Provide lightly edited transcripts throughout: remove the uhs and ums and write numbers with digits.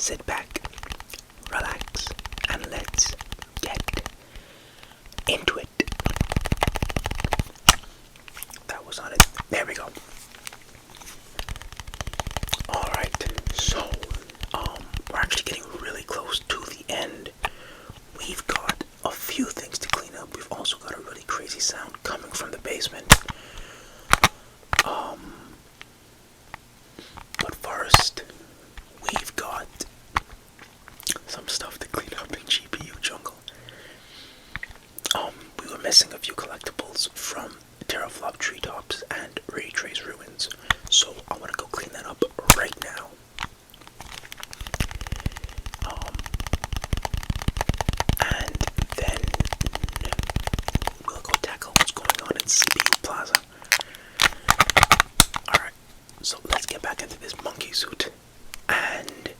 sit back, relax, and let's get into it. That was on it. There we go. Alright, so, we're actually getting really close to the end. We've got a few things to clean up. We've also got a really crazy sound coming from the basement. But first, we've got some stuff to clean up in GPU Jungle. We were missing a few collectibles from Teraflop Treetops and Ray Trace Ruins, so I want to go clean that up right now. And then we'll go tackle what's going on in CPU Plaza. Alright, so let's get back into this monkey suit. And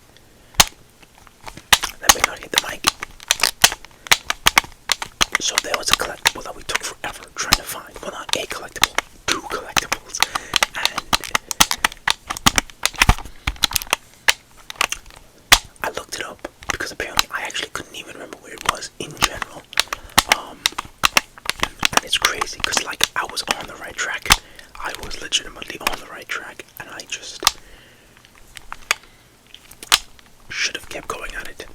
let me not hit the mic. So there was a collectible that we took forever trying to find. Well, not a collectible, two collectibles. And I looked it up because apparently I actually couldn't even remember where it was in general. And it's crazy because like I was on the right track. I was legitimately on the right track, and I just should have kept going at it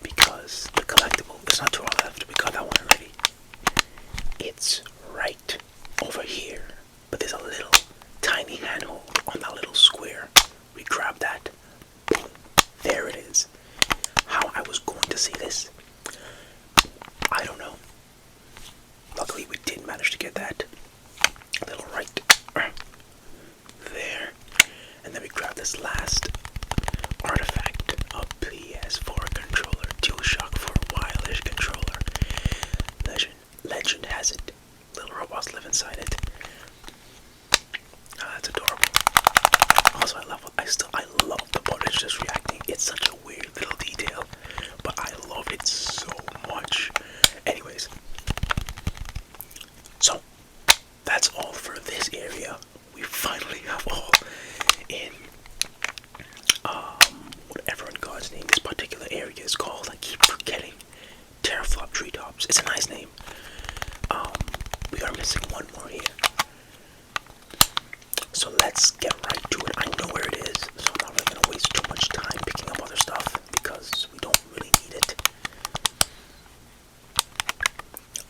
because the collectible is not to our left. We got that one already. It's right over here, but there's a little tiny handhold on that little square. We grab that. Boom. There it is. How I was going to see this, I don't know. Luckily, we did manage to get that little right there. And then we grab this last artifact, a PS4 controller, DualShock 4 wireless controller. Legend has it. Little robots live inside it. That's adorable. Also, I love the part it's just reacting. It's such a weird little detail, but I love it so much. Anyways, so that's all for this area. We finally have all in whatever in God's name this particular area is called. I keep forgetting. Teraflop Treetops. It's a nice name. We are missing one more here. So let's get right to it. I know where it is, so I'm not really going to waste too much time picking up other stuff because we don't really need it.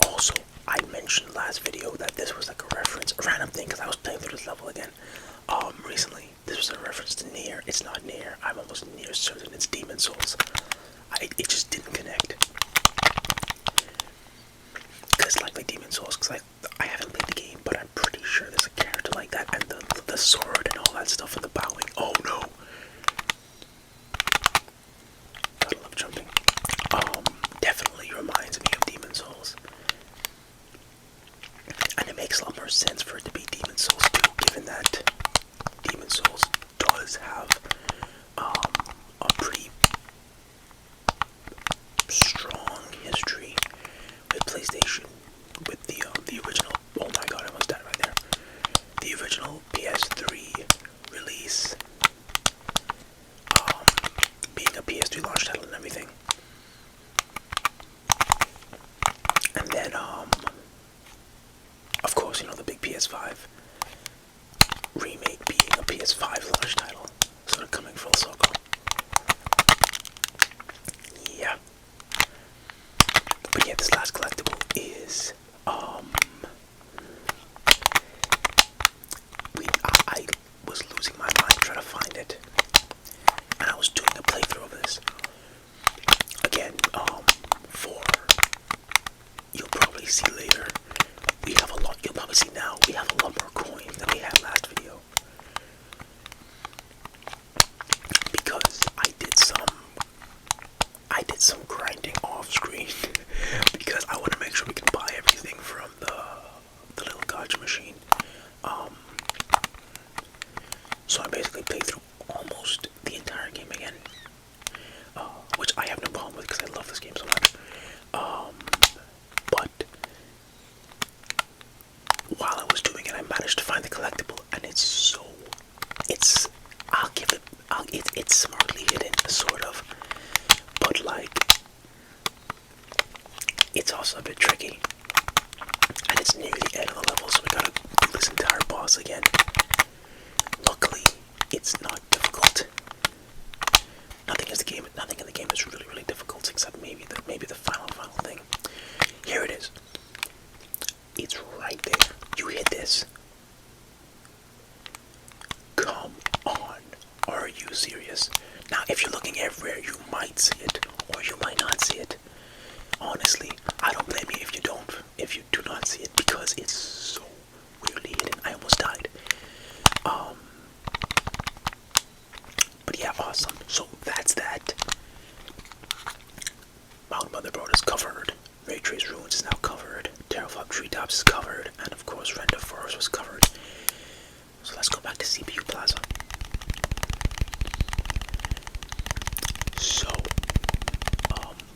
Also, I mentioned last video that this was like a reference, a random thing, because I was playing through this level again recently. This was a reference to Nier. It's not Nier. I'm almost near certain it's Demon Souls. It just didn't connect. Because like Demon Souls, because I haven't played the game, but I'm pretty sure there's a character like that, and the sword and all that stuff, and the bowing. Oh no! Gotta love jumping. Definitely reminds me of Demon Souls, and it makes a lot more sense for it to be Demon Souls too, given that Demon Souls does have a pretty strong history with PlayStation, with the original. Oh my god, I almost died right there. The original PS3 release, being a PS3 launch title and everything, and then of course, you know, the big PS5 remake being a PS5 launch title, sort of coming full circle. Yeah. But yeah, this last collectible is I was losing my mind trying to find it, and I was doing a playthrough of this again. For you'll probably see later, we have a lot. You'll probably see now we have a lot more coins than we had last video, because I did some grinding off screen because I want to make sure we can buy everything from the little gacha machine. So I basically played through almost the entire game again, which I have no problem with because I love this game so much. But while I was doing it, I managed to find the collectible, and it's smartly hidden, sort of. also a bit tricky. And it's near the end of the level, so we gotta do this entire boss again. Luckily, it's not difficult. Nothing in the game is really, really difficult, except maybe the final thing. Here it is. It's right there. You hit this. Come on. Are you serious? Now, if you're looking everywhere, you might see it, or you might not see it. Honestly, I don't blame you if you do not see it, because it's so weirdly hidden. I almost died. But yeah, awesome. So that's that. Mount Motherboard is covered. Ray Trace Ruins is now covered. Terraflop Treetops is covered. And of course, Render Forest was covered. So let's go back to CPU Plaza. So,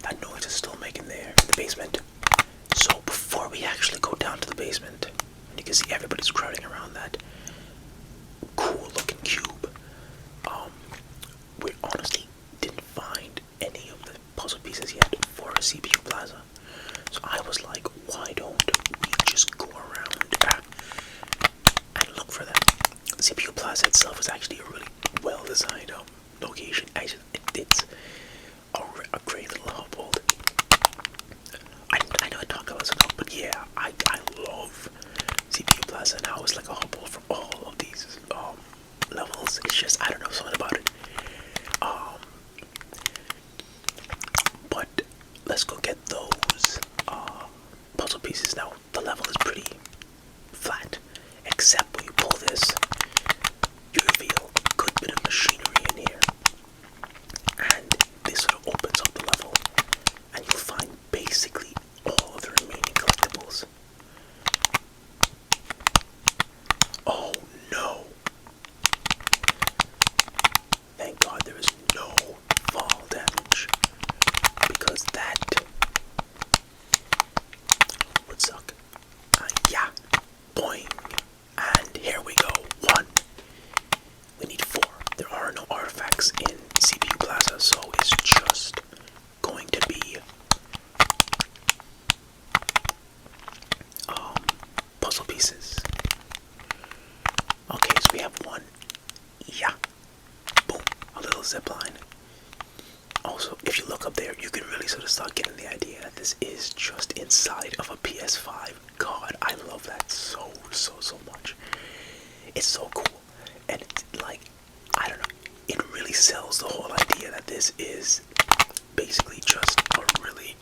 that noise is still making there in the basement. So before we actually go down to the basement, you can see everybody's crowding around that cool looking cube. We honestly didn't find any of the puzzle pieces yet for a CPU Plaza. So I was like, why don't we just go around and look for them? CPU Plaza itself is actually a really well designed location. It's a great little hubhold. I know I talked about this enough, but yeah, I love CPU Plaza, and how it's like a hubhold for all of these levels. It's just, I don't know, something about it. But let's go get those puzzle pieces. Now, the level is pretty flat, except when you pull this, you reveal a good bit of machinery in here. And this sort of opens up the level, and you'll find basically all of the remaining collectibles. Oh no! Thank God there is no fall damage, because that would suck. Yeah, boing, and here we go. 1. We need 4. There are no artifacts in CPU Plaza, so it's just going to be puzzle pieces. Okay, so we have 1. Yeah. Boom. A little zip line. Also, if you look up there, you can really sort of start getting the idea that this is just inside of a PS5. God, I love that so much. It's so cool. And it's like, I don't know, it really sells the whole idea that this is basically just a really,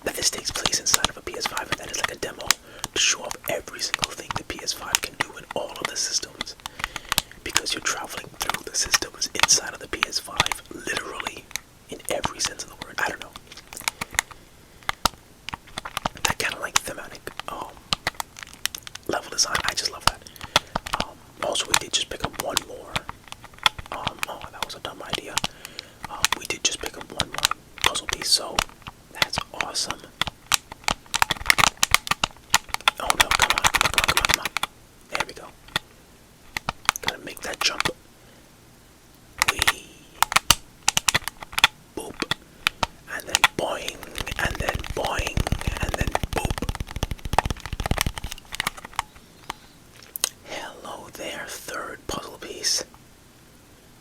that this takes place inside of a PS5, and that is like a demo to show up every single thing the PS5 can do in all of the systems. Because you're traveling through the systems inside of the PS5, literally, in every sense of the word. I don't know. That kind of like thematic level design, I just love that. Also, we did just pick up one more. Oh, that was a dumb idea. We did just pick up one more puzzle piece, so that's awesome. Oh no, come on. There we go. Gotta make that jump. Wee. Boop. And then boing. And then boing. And then boop. Hello there, third puzzle piece.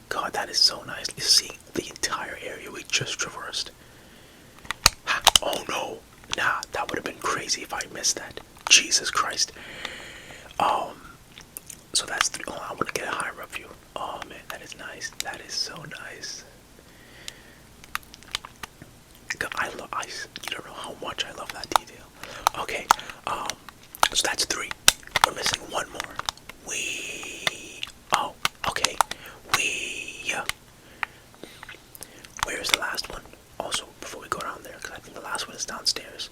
God, that is so nice. You see the entire area we just traversed. Oh no. Nah, that would have been crazy if I missed that. Jesus Christ. So that's three. Oh, I want to get a higher up view. Oh man, that is nice. That is so nice. God, you don't know how much I love that detail. Okay, so that's 3. We're missing 1 more. Oh, okay. Where's the last one? Also, before we go down there, because I think the last one is downstairs.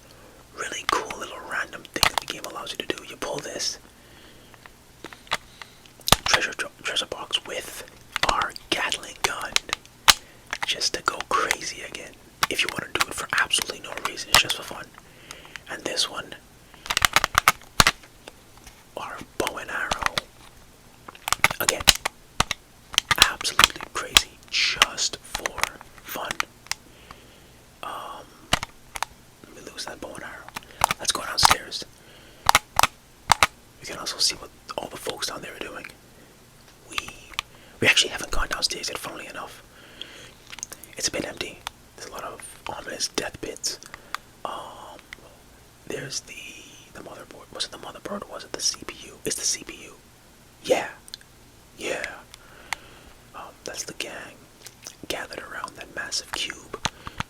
Really cool little random thing that the game allows you to do. You pull this treasure box with our Gatling gun, just to go crazy again. If you want to do it for absolutely no reason, it's just for fun. And this one, our bow and arrow. We actually haven't gone downstairs yet, funnily enough. It's a bit empty. There's a lot of ominous death bits. There's the motherboard. Was it the motherboard or was it the CPU? It's the CPU. Yeah. Yeah. That's the gang gathered around that massive cube.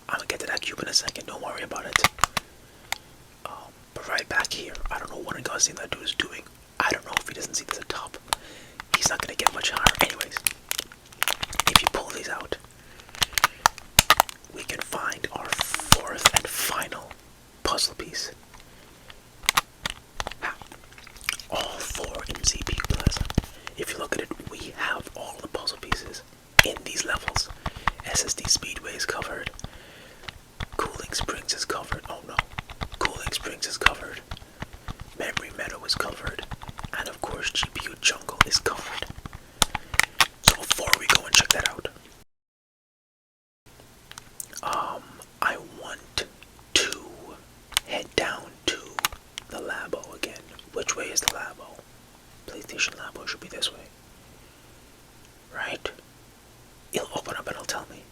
I'm gonna get to that cube in a second, don't worry about it. But right back here, I don't know what in God's name that dude is doing. I don't know if he doesn't see this at top. He's not gonna get much higher. Anyways, if you pull these out, we can find our fourth and final puzzle piece. All four in CPU Plaza. If you look at it, we have all the puzzle pieces in these levels. SSD Speedway is covered. Cooling Springs is covered. Oh no. Cooling Springs is covered. Memory Meadow is covered. And of course GPU Jungle is covered. So before we go and check that out, I want to head down to the Labo again. Which way is the Labo? PlayStation Labo should be this way. Right? It'll open up and it'll tell me.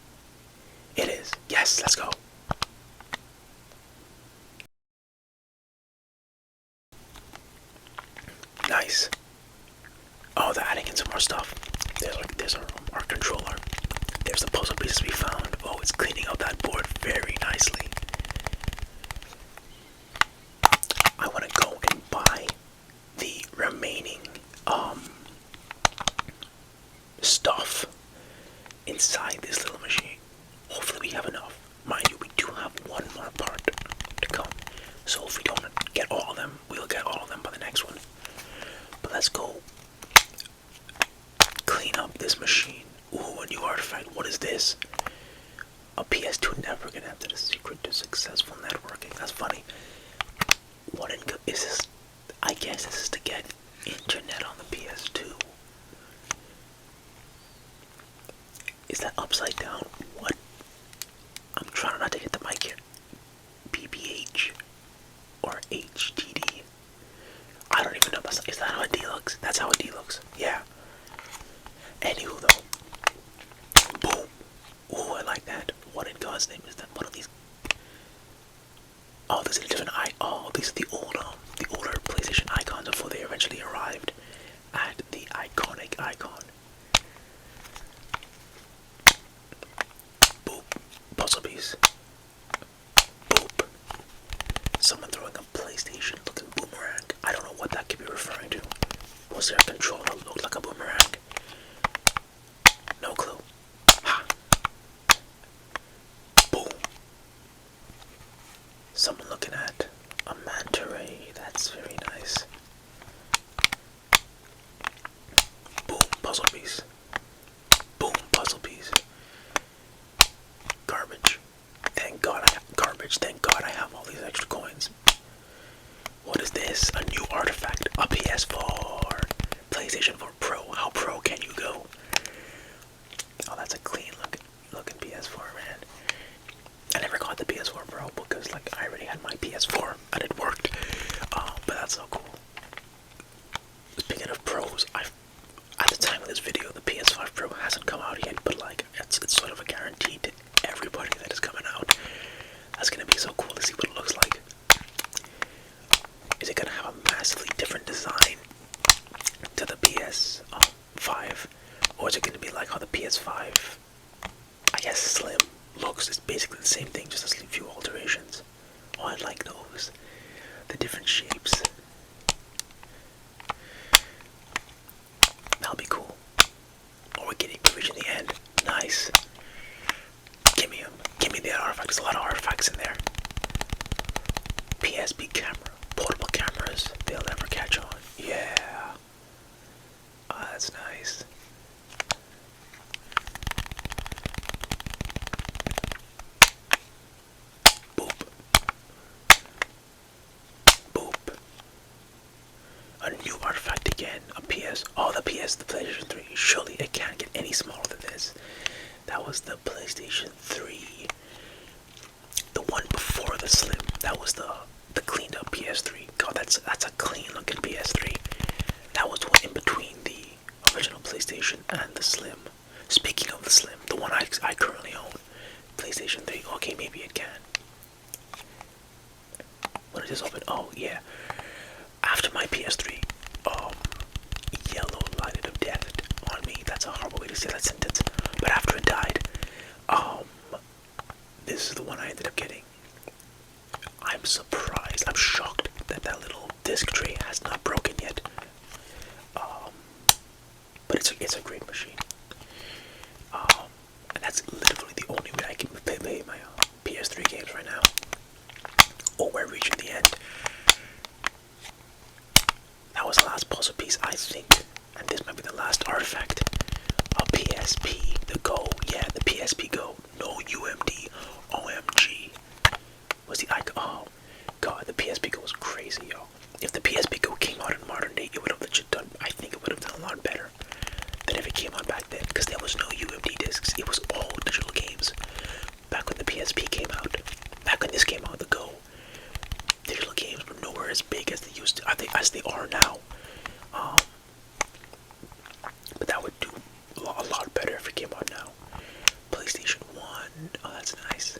It is. Yes, let's go. Nice. Oh, they're adding in some more stuff. There's our controller. There's the puzzle pieces we found. Oh, it's cleaning up that board very nicely. I want to go and buy the remaining stuff inside this little machine. Hopefully we have enough. Mind you, we do have one more part to come. So if we don't get all of them, we'll get all of them by the next one. But let's go clean up this machine. Ooh, a new artifact. What is this? A PS2 network after the secret to successful networking. That's funny. What is this? I guess this is to get internet on the PS2. Is that upside down? What? I'm trying not to hit the mic here. BBH or HDD. I don't even know. Is that how a D looks? That's how a D looks. Yeah. Anywho though. Boom. Ooh, I like that. What in God's name is that? What are these? Oh, there's a different oh, these are the older PlayStation icons before they eventually arrived at the iconic icon. Boop. Puzzle piece. Boop. Someone throwing a PlayStation looking boomerang. I don't know what that could be referring to. Was there a controller that looked like a boomerang? No clue. Ha. Boom. Someone looking at a manta ray. That's very nice. Boom. Puzzle piece. Boom. Puzzle piece. Garbage. Thank God I have garbage. Thank God I have all these extra coins. What is this? A new artifact. A PS4. PlayStation 4 Pro. How pro can you go? Oh, that's a clean looking PS4, man. I never got the PS4 Pro because like I already had my PS4 and it worked. But that's so cool. Speaking of pros, at the time of this video, the PS5 Pro hasn't come out yet, but like it's sort of a guarantee to everybody that is coming out. That's gonna be so cool to see what it looks like. Is it gonna have a massively different design to the PS5, or is it gonna be like how the PS5, I guess Slim, looks? It's basically the same thing, just a few alterations. Oh, I like those. The different shapes. That'll be cool. Oh, we're getting to reach the end. Nice. Give me them. Give me the artifact. There's a lot of artifacts in there. PSP camera. Portable cameras. They'll never catch on. Yeah. Oh, that's nice. Boop. Boop. A new artifact again. A PS. Oh, the PlayStation 3. Surely it can't get any smaller than this. That was the PlayStation 3. The one before the Slim. That was the cleaned up PS3. God, that's a clean looking PS3. That was the one in between the original PlayStation and the Slim. Speaking of the Slim, the one I currently own, PlayStation 3. Okay, maybe it can. When does this open? Oh yeah. After my PS3, yellow lighted of death on me. That's a horrible way to say that sentence. But after it died, this is the one I ended up getting. I'm surprised. I'm shocked that that little disc tray has not broken yet. But it's a great machine. And that's literally the only way I can play my PS3 games right now. Oh, we're reaching the end. That was the last puzzle piece, I think. And this might be the last artifact. A PSP, the Go. Yeah, the PSP Go. No UMD. OMG. Was the icon? Oh, God, the PSP Go was crazy, yo. If the PSP Go came out in modern day, it would have legit done, I think it would have done a lot better than if it came out back then. Because there was no UMD discs. It was all digital games. Back when the PSP came out. Back when this came out, the Go. Digital games were nowhere as big as they used to, as they are now. But that would do a lot better if it came out now. PlayStation 1. Oh, that's nice.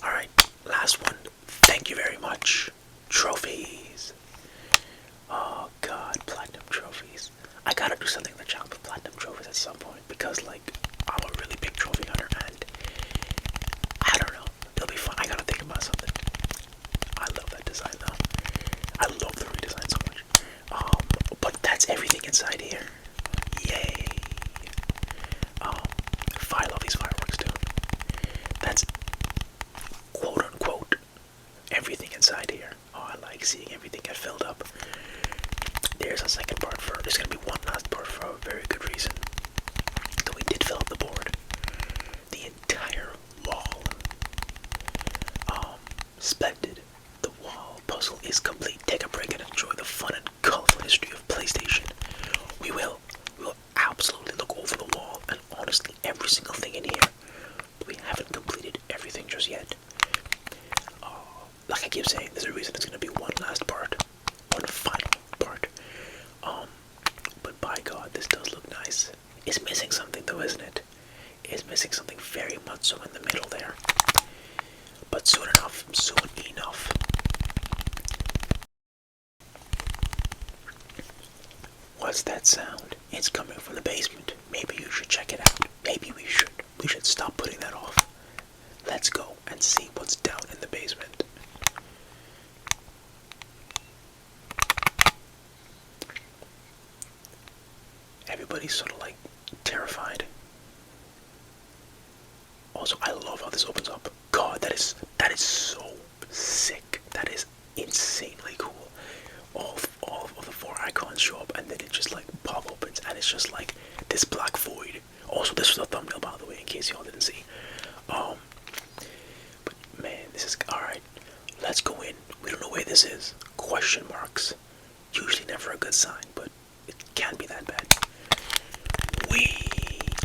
Alright, last one. Thank you very much. Trophies. Oh god, platinum trophies. I gotta do something in the channel with platinum trophies at some point because, like, I'm a really big trophy hunter and I don't know. It'll be fun. I gotta think about something. I love that design though. I love the redesign so much. But that's everything inside here. Yay. I love these fireworks too. That's quote unquote everything inside here. Oh, I like seeing everything get filled up. There's a second part for, there's gonna be one last part for a very good reason. So we did fill up the board. The entire wall. Splendid. The wall puzzle is complete. Take a break and enjoy the fun and colorful history of PlayStation. We will absolutely look over the wall and honestly every single thing in here. But we haven't completed everything just yet. Like I keep saying, there's a reason it's gonna be one last part. One final part. But by God, this does look nice. It's missing something though, isn't it? It's missing something very much so in the middle there. But soon enough. What's that sound? It's coming from the basement. Maybe you should check it out. Maybe we should. We should stop putting that off. Let's go and see what's down in the basement. Everybody's sort of like terrified. Also, I love how this opens up. God, that is so sick. That is insanely cool. All of the 4 icons show up, and then it just like pop opens, and it's just like this black void. Also, this was a thumbnail, by the way, in case y'all didn't see. But man, this is alright. Let's go in. We don't know where this is. Question marks. Usually never a good sign, but it can't be that bad.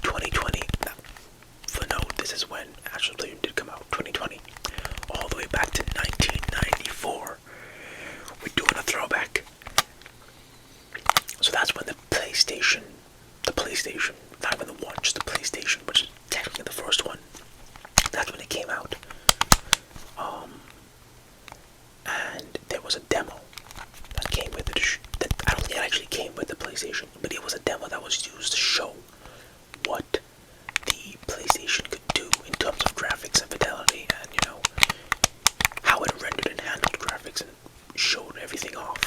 2020. Now, for note, this is when Astro Playroom did come out. 2020. All the way back to 1994. We're doing a throwback. So that's when the PlayStation, not even the one, just the PlayStation, which is technically the first one. That's when it came out. And there was a demo that came with it. I don't think it actually came with the PlayStation, but it was a demo that was used to show what the PlayStation could do in terms of graphics and fidelity, and you know how it rendered and handled graphics and showed everything off.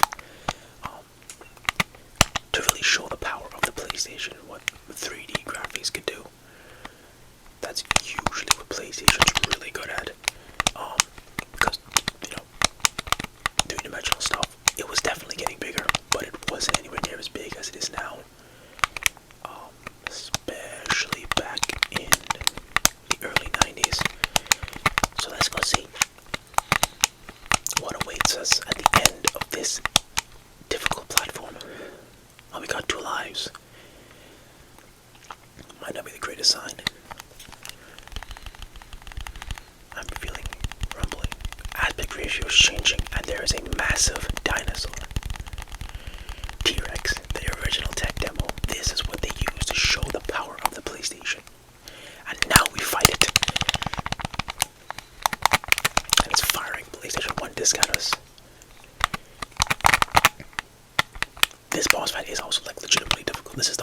To really show the power of the PlayStation and what 3D graphics could do. That's usually what PlayStation's really good at. Because, you know, 3-dimensional stuff, it was definitely getting bigger, but it wasn't anywhere near as big as it is now. Especially back in the early 90s. So let's go see what awaits us at the end of this difficult platform. Oh, we got 2 lives. Might not be the greatest sign. I'm feeling rumbling. Aspect ratio is changing, and there is a massive dinosaur. T-Rex, the original tech demo.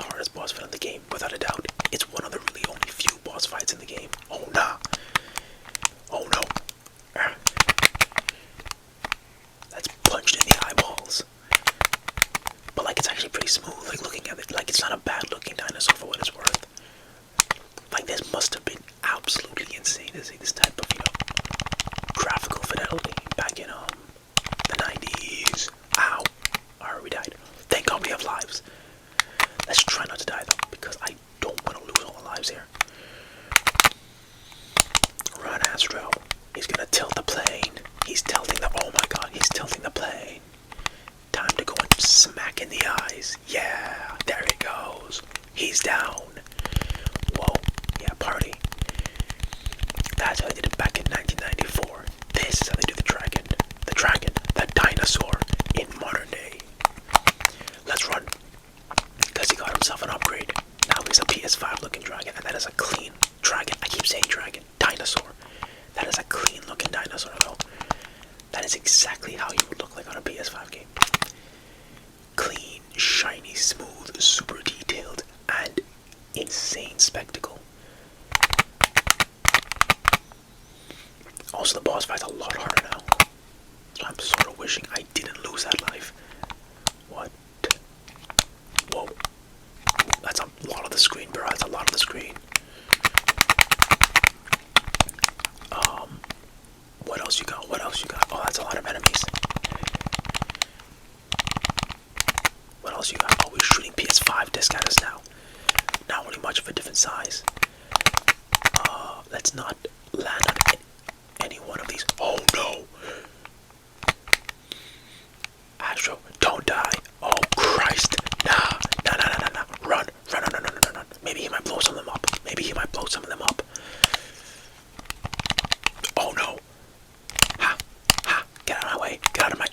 hardest boss fight in the game, without a doubt. It's one of the really only few boss fights in the game. Oh, nah. Oh, no. That's punched in the eyeballs. But, like, it's actually pretty smooth, like, looking at it. Like, it's not a bad-looking dinosaur for what it's worth. Like, this must have been absolutely insane to see this type of, graphical fidelity back in, the 90s. Ow. Alright, we died. Thank God we have lives. Let's try not to die, though, because I don't want to lose all the lives here. Run, Astro. He's gonna tilt the plane. He's tilting the... Oh my God, he's tilting the plane. Time to go and smack in the eyes. Yeah, there he goes. He's down. Whoa, yeah, party. That's how they did it back in 1994. This is how they do the dragon. The dinosaur in modern day. Let's run. Because he got himself an upgrade. Now he's a PS5 looking dragon, and that is a clean dragon. I keep saying dragon. Dinosaur. That is a clean looking dinosaur, though. That is exactly how you would look like on a PS5 game. Clean, shiny, smooth, super detailed, and insane spectacle. Also, the boss fight's a lot harder now. So I'm sort of wishing I didn't lose that life. What? Whoa. That's a lot of the screen, bro. That's a lot of the screen. What else you got? What else you got? Oh, that's a lot of enemies. What else you got? Oh, we're shooting PS5 disc at us now. Not really much of a different size. Let's not land on any one of these. Oh no! Astro, don't die. Oh Christ! Nah. Run. Maybe he might blow some of them up. Oh no! Ha! Get out of my way. Get out of my...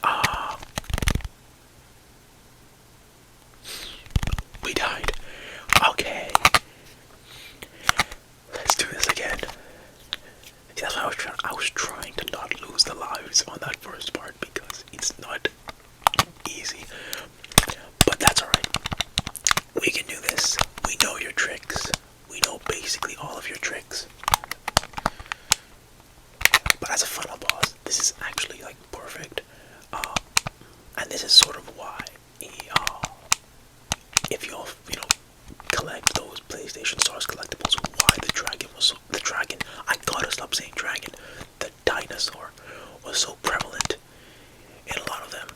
We died. Okay. Let's do this again. See, that's what I was trying to not lose the lives on that first part because it's not easy. But that's alright. We can do this. We know your tricks. We know basically all of your tricks. But as a final boss, this is actually like perfect. And this is sort of why if you collect those PlayStation Stars collectibles, why the dragon, I gotta stop saying dragon, the dinosaur was so prevalent in a lot of them,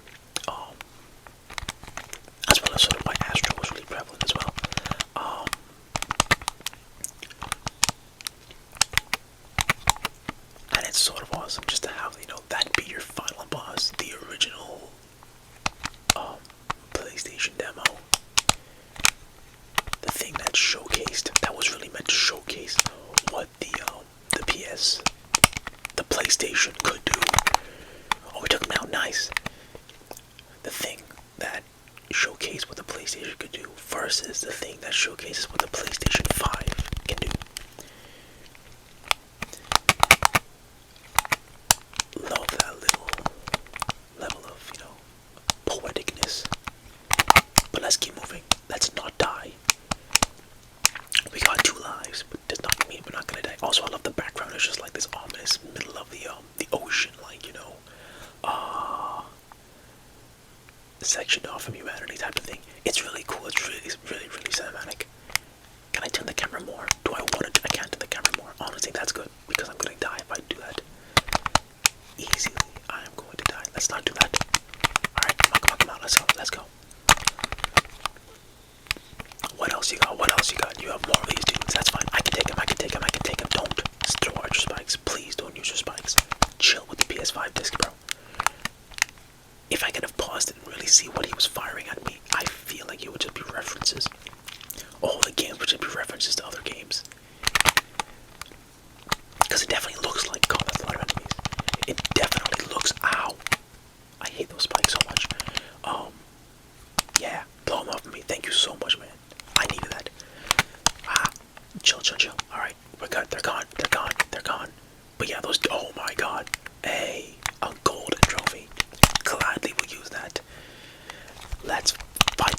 as well as sort of why Astro was really prevalent as well. And it's sort of awesome just to have, that be your final boss, the original PlayStation demo. The thing that showcased, that was really meant to showcase what the PlayStation could do. Oh, we took him out, nice. The thing that showcased what the PlayStation could do versus the thing that showcases what the PlayStation 5 can do. Love that little level of, poeticness. But let's keep moving. Let's not die. We got 2 lives, but does not mean we're not gonna die. Also, I love the background. It's just like this ominous middle of the ocean, like, sectioned off from humanity type of thing. It's really cool. It's really cinematic. Can I turn the camera more? Do I want to? I can't turn the camera more. Honestly, that's good because I'm gonna die if I do that. Easily, I am going to die. Let's not do that. All right, come on. Let's go. What else you got? You have more of these dudes. That's fine. I can take him. Don't throw out your spikes. Please don't use your spikes. Chill with the PS5 disc, bro. If I could have paused it and really see what he was firing at me, I feel like it would just be references. All the games would just be references to other games. Because it definitely looks like, God, that's a lot of enemies. It definitely looks, ow. I hate those spikes so much. Yeah, blow them off of me. Thank you so much, man. I needed that. Chill. Alright, we're good. They're gone. But yeah, those, oh my God. Hey, a golden trophy. Gladly will use that. Let's fight.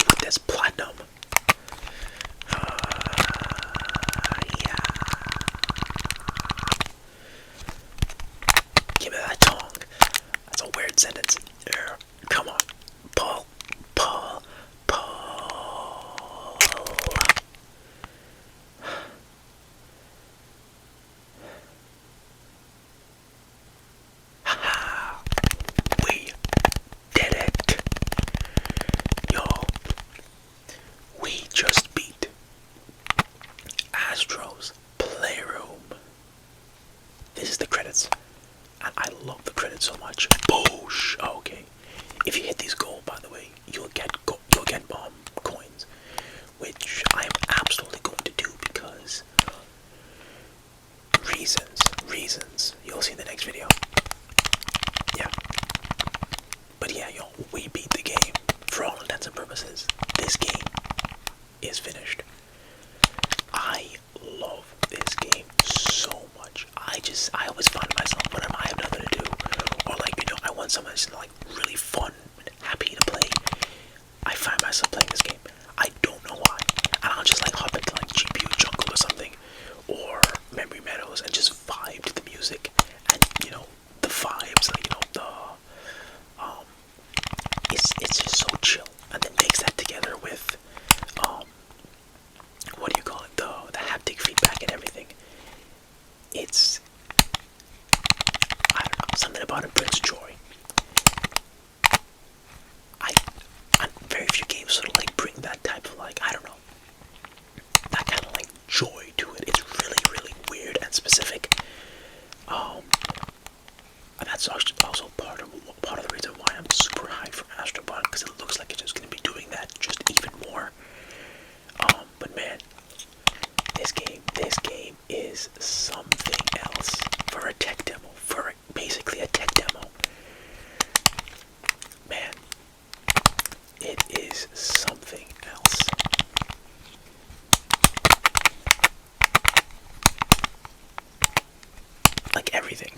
you with this platinum. Yeah. Give me that tongue. That's a weird sentence. Come on. Pull. Pull. Pull. Haha. We did it. Y'all. We just beat Astro's Playroom. This is the credits. And I love the credits so much. Boosh! Oh, okay. If you hit these gold, by the way, you'll get bomb coins, which I am absolutely going to do because reasons. You'll see in the next video. Yeah. But yeah, yo, we beat the game. For all intents and purposes, this game is finished. I love this game so much. I always find myself whenever I have nothing to do, or like, I want something that's like really fun and happy to play, I find myself playing this game. I don't know why. And I'll just like hop into like GPU Jungle or something, or Memory Meadows, and just vibe to the music, and the vibes, like it's just so chill. And then mix that together with what do you call it, the haptic feedback and everything. It's, I don't know, something about it brings joy. Very few games sort of like bring that type of like, I don't know, that kind of like joy to it. It's really, really weird and specific. And that's also part of the reason why I'm super hyped for Astrobot, because it looks like it's just going to be doing that just even more. But man, this game is something else for a tech demo, for basically a tech demo. Man, it is something else. Like everything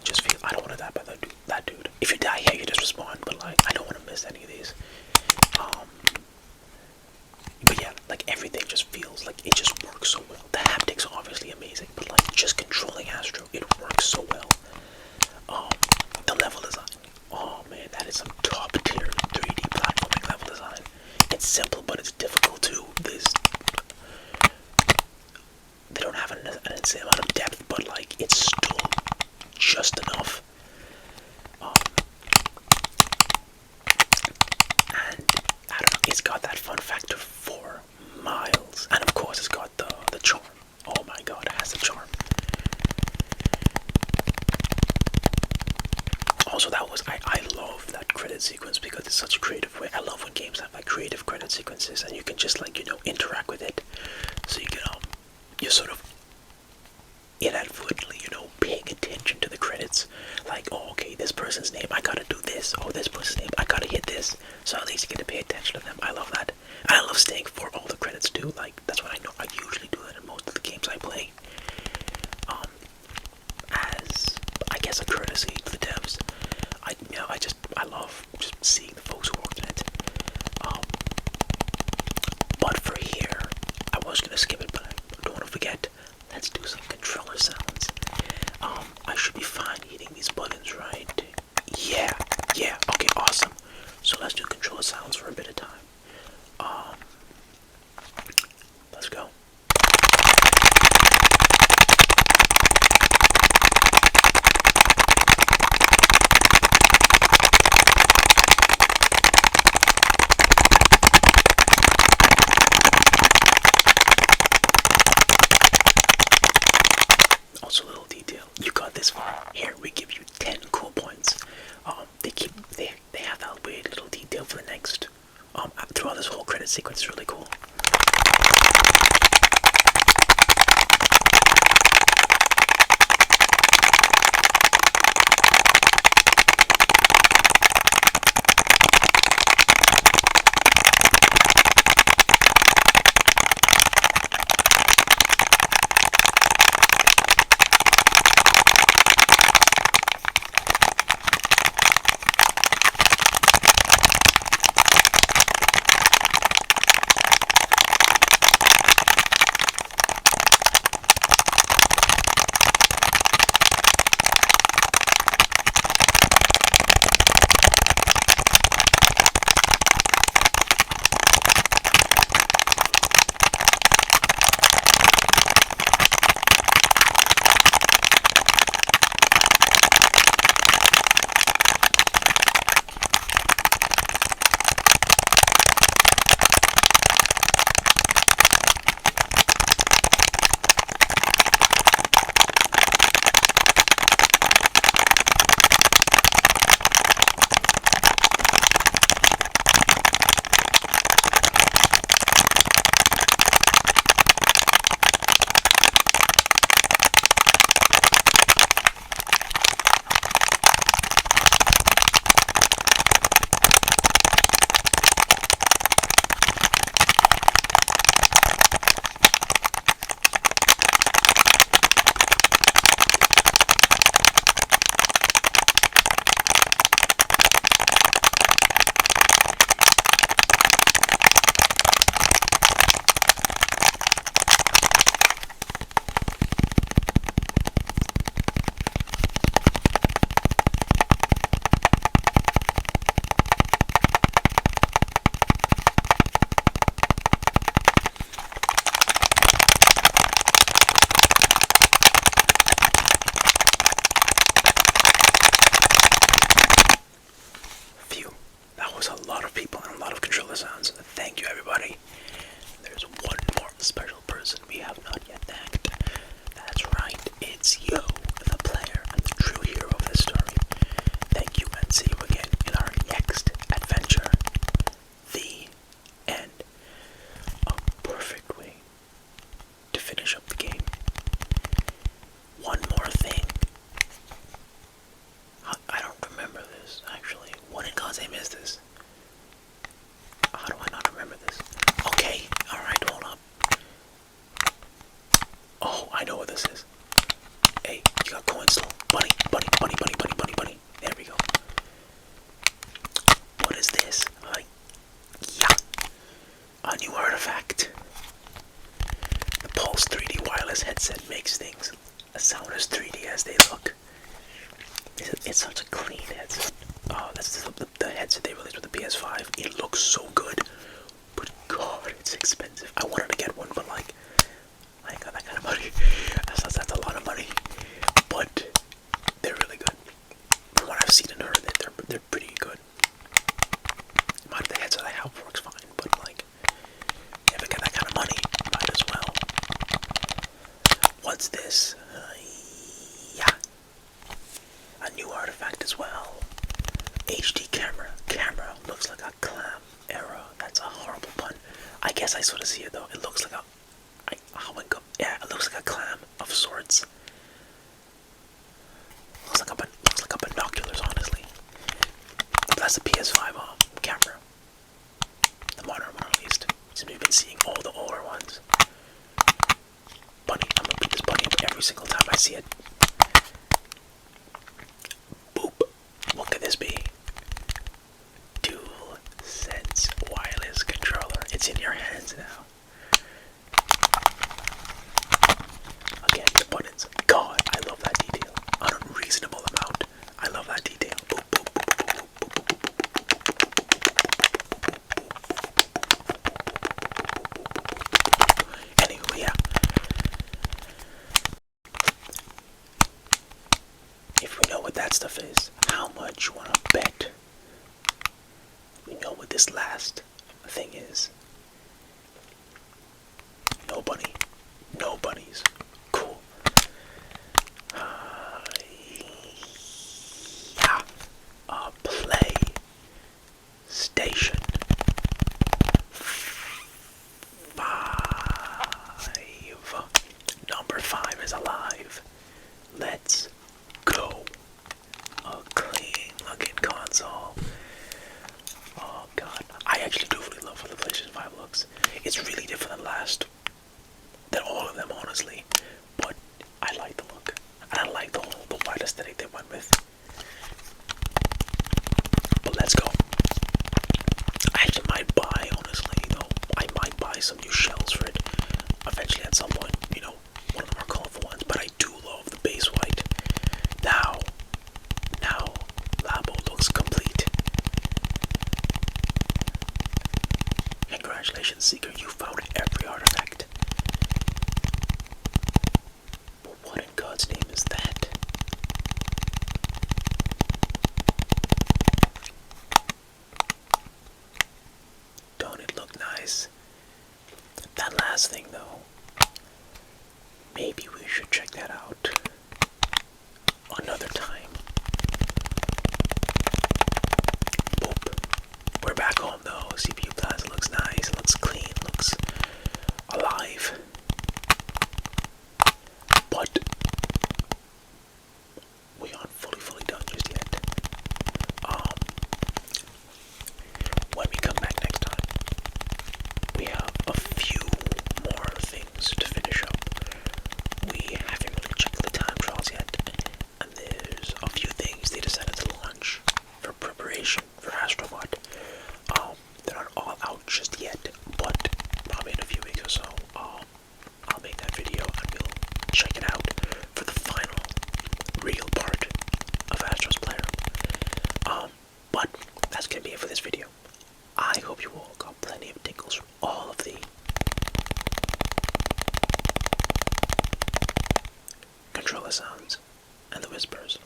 just feels. I don't want to die by that dude. If you die here, you just respawn. But like, I don't want to miss any of these. But yeah, like everything just feels like it just works so well. The haptics are obviously amazing, but like just controlling Astro, it works so well. The level design. Oh man, that is some top tier 3D platforming level design. It's simple, but it's difficult too. They don't have an insane amount of depth, but like it's still just enough. And I don't know, it's got that fun factor for miles, and of course it's got the charm. Oh my god, it has the charm. Also, I love that credit sequence because it's such a creative way. I love when games have like creative credit sequences, and you can just like interact with it. So you can you're sort of inadvertently paying attention to the credits. Like, oh, okay, this person's name, I gotta do this. Oh, this person's name, I gotta hit this. So at least you get to pay attention to them. I love that. And I love staying for all the credits too. Like, that's what I know. I usually do that in most of the games I play. As I guess a courtesy to the devs. I love just seeing the folks who worked in it. But for here, I was gonna skip it, but I don't want to forget. Let's do some controller sounds. I should be fine hitting these buttons, right? Yeah, okay, awesome. So let's do controller sounds for a bit of time. Let's go. Also, a little detail. You got this far. Here we give you 10 cool points. They have that weird little detail for the next. Throughout this whole credit sequence, it's really cool. wireless headset makes things sound as 3D as they look. It's such a clean headset. Oh, that's the headset they released with the PS5. It looks so good, but God, it's expensive. I wanted to get one, but like I ain't got that kind of money. That's a lot of money, but they're really good. From what I've seen and heard, they're pretty good. The headset I have works fine, but like, if I get that kind of money, might as well. What's this? Yeah, a new artifact as well. HD camera. Camera looks like a clam era. That's a horrible pun. I guess I sort of see it though. It looks like yeah, it looks like a clam of sorts. Looks like a binoculars, honestly. But that's the PS5 camera. The modern one, at least. Since we've been seeing all the older ones. Bunny. I'm gonna beat this bunny up every single time I see it. Boop. What could this be? Dual Sense wireless controller. It's in your hands now. Again, the buttons. God, I love that detail. An unreasonable amount. I love that detail. Boop, boop, boop, boop, boop, boop, boop, boop, boop. Anyway, yeah. If we know what that stuff is, how much you want to bet we know what this last thing is? No bunny. No bunnies. Cool. Yeah. A PlayStation 5. Number 5 is alive. Let's go. A clean looking console. Oh god. I actually do really love how the PlayStation 5 looks. It's really different than all of them, honestly. But I like the look. And I like the white aesthetic they went with. But let's go. I actually might buy, honestly, I might buy some new shells for it. Eventually at some point, one of the more colorful ones. But I do love the base white. Now, Labo looks complete. Congratulations, Seeker, you found every artifact. But what in God's name is that? Don't it look nice? That last thing, though, maybe we should check that out another time. Boop. We're back home, though. CPU Plaza looks nice, looks clean, looks alive. But we aren't fully done just yet. When we come back next time, we have a few more things to finish up. We haven't really checked the time trials yet, and there's a few things they decided to launch for preparation for Astrobot. They're not all out just yet, but probably in a few weeks or so, I'll make that video and we'll check it out for the final real part of Astro's Playroom. But that's gonna be it for this video. I hope you all got plenty of tingles from all of the controller sounds and the whispers.